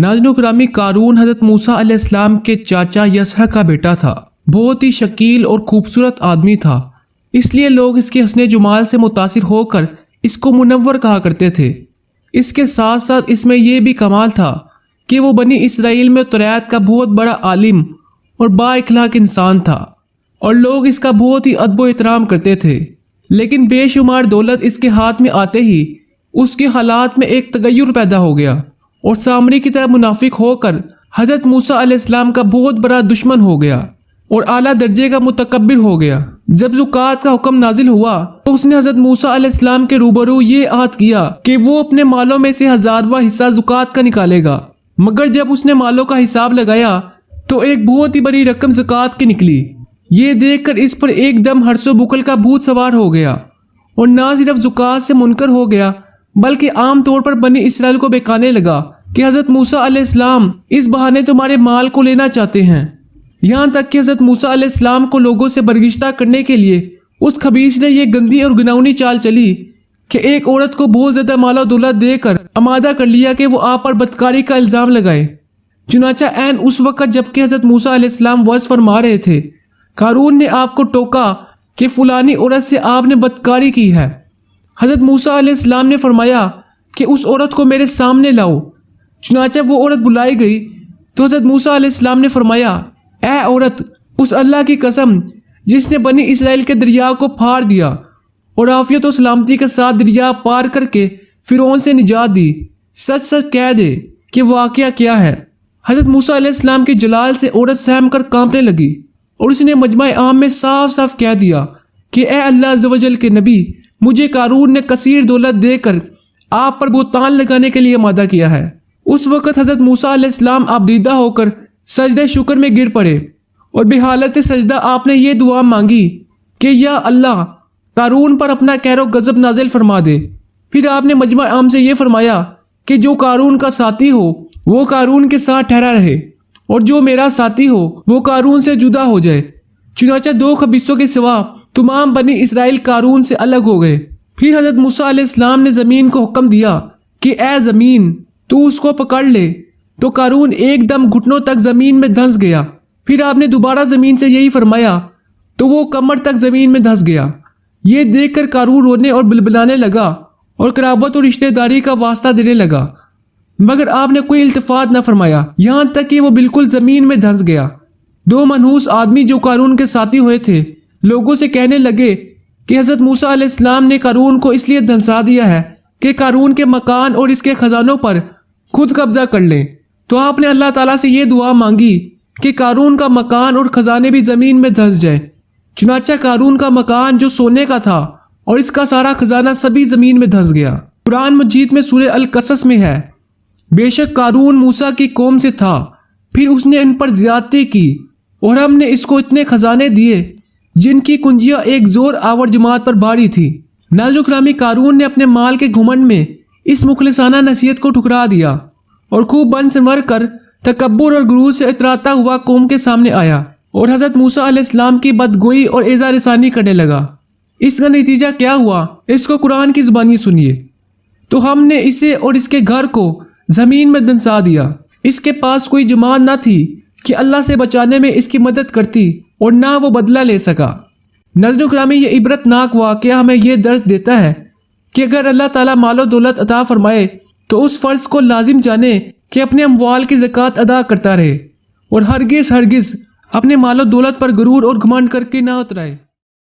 नाज़रीन करामी, कारून हज़रत मूसा अलैहिस्सलाम के चाचा यसहा का बेटा था। बहुत ही शकील और खूबसूरत आदमी था, इसलिए लोग इसके हस्ने जुमाल से मुतासिर होकर इसको मुनव्वर कहा करते थे। इसके साथ साथ इसमें यह भी कमाल था कि वो बनी इसराइल में तौरात का बहुत बड़ा आलिम और बाइखलाक इंसान था और लोग इसका बहुत ही अदब व एहतराम करते थे। लेकिन बेशुमार दौलत इसके हाथ में आते ही उसके हालात में एक तगय्युर पैदा हो गया और सामरी की तरह मुनाफिक होकर हज़रत मूसा अलैहिस्सलाम का बहुत बड़ा दुश्मन हो गया और आला दर्जे का मुतकब्बिर हो गया। जब ज़कात का हुक्म नाजिल हुआ तो उसने हज़रत मूसा अलैहिस्सलाम के रूबरू ये आहद किया कि वो अपने मालों में से 1000वां हिस्सा ज़कात का निकालेगा। मगर जब उसने मालों का हिसाब लगाया तो एक बहुत ही बड़ी रकम ज़कात की निकली। ये देखकर इस पर एकदम हर्षो बुकल का भूत सवार हो गया और ना सिर्फ ज़कात से मुनकर हो गया बल्कि आम तौर पर बनी इसराइल को बेकाने लगा कि हज़रत मूसा अलैहिस्सलाम इस बहाने तुम्हारे माल को लेना चाहते हैं। यहाँ तक कि हज़रत मूसा अलैहिस्सलाम को लोगों से बरगिश्ता करने के लिए उस खबीस ने यह गंदी और घिनौनी चाल चली कि एक औरत को बहुत ज़्यादा मालो दौलत देकर आमादा कर लिया कि वो आप पर बदकारी का इल्ज़ाम लगाए। चुनाचा ऐन उस वक़्त जबकि हज़रत मूसा अलैहिस्सलाम वज़ फरमा रहे थे, कारून ने आपको टोका कि फ़लानी औरत से आपने बदकारी की है। हज़रत मूसा अलैहिस्सलाम ने फरमाया कि उस औरत को मेरे सामने लाओ। चुनाचा वो औरत बुलाई गई तो हज़रत मूसा अलैहिस्सलाम ने फरमाया, ऐ औरत, उस अल्लाह की कसम जिसने बनी इसराइल के दरिया को फाड़ दिया और आफियत और सलामती के साथ दरिया पार करके फ़िरौन से निजात दी, सच सच कह दे कि वाक़या क्या है। हज़रत मूसा अलैहिस्सलाम के जलाल से औरत सहम कर कांपने लगी और उसने मजमा आम में साफ साफ कह दिया कि ए अल्लाह अज़्ज़ व जल के नबी, मुझे कारून ने कसीर दौलत देकर आप पर बुहतान लगाने के लिए आमादा किया है। उस वक़्त हज़रत मूसा अलैहिस्सलाम आबदीदा होकर सजदे शुक्र में गिर पड़े और बेहालत सजदा आपने ये दुआ मांगी कि या अल्लाह, कारून पर अपना कहरो गज़ब नाजिल फरमा दे। फिर आपने मजमा आम से ये फरमाया कि जो कारून का साथी हो वो कारून के साथ ठहरा रहे और जो मेरा साथी हो वो कारून से जुदा हो जाए। चुनाचा 2 खबीसों के सिवा तमाम बनी इसराइल कारून से अलग हो गए। फिर हज़रत मूसा अलैहिस्सलाम ने ज़मीन को हुक्म दिया कि ए ज़मीन, तू उसको पकड़ ले। तो कारून एकदम घुटनों तक ज़मीन में धंस गया। फिर आपने दोबारा ज़मीन से यही फरमाया तो वो कमर तक ज़मीन में धंस गया। ये देखकर कारून रोने और बिलबिलाने लगा और कराबत और रिश्तेदारी का वास्ता देने लगा, मगर आपने कोई इल्तिफात न फरमाया, यहाँ तक कि वो बिल्कुल ज़मीन में धंस गया। 2 मनहूस आदमी जो कारून के साथी हुए थे लोगों से कहने लगे कि हज़रत मूसा अलैहिस्सलाम ने कारून को इसलिए धंसा दिया है कि कारून के मकान और इसके खजानों पर खुद कब्जा कर लें। तो आपने अल्लाह ताला से ये दुआ मांगी कि कारून का मकान और खजाने भी ज़मीन में धंस जाए। चुनाचा कारून का मकान जो सोने का था और इसका सारा खजाना सभी ज़मीन में धंस गया। कुरान मजीद में सूरह अल कसस में है, बेशक कारून मूसा की कौम से था, फिर उसने इन पर ज़्यादती की और हमने इसको इतने खजाने दिए जिनकी कुंजियाँ एक ज़ोर आवर जमात पर भारी थी। नाज़रीन करामी, कारून ने अपने माल के घुमंड में इस मुखलिसाना नसीहत को ठुकरा दिया और खूब बन संवर कर तकब्बुर और गुरूर से इतराता हुआ कौम के सामने आया और हज़रत मूसा अलैहिस्सलाम की बदगोई और एज़ा रसानी करने लगा। इसका नतीजा क्या हुआ, इसको कुरान की ज़ुबानी सुनिए। तो हमने इसे और इसके घर को ज़मीन में धंसा दिया। इसके पास कोई जमात न थी कि अल्लाह से बचाने में इसकी मदद करती और ना वो बदला ले सका। नाज़रीन करामी, ये इबरतनाक वाक़या हमें ये दर्स देता है कि अगर अल्लाह ताला मालो दौलत अता फरमाए तो उस फ़र्ज़ को लाजिम जाने कि अपने अमवाल की ज़कात अदा करता रहे और हरगिज़ अपने मालो दौलत पर गुरूर और घमंड करके ना उतराए।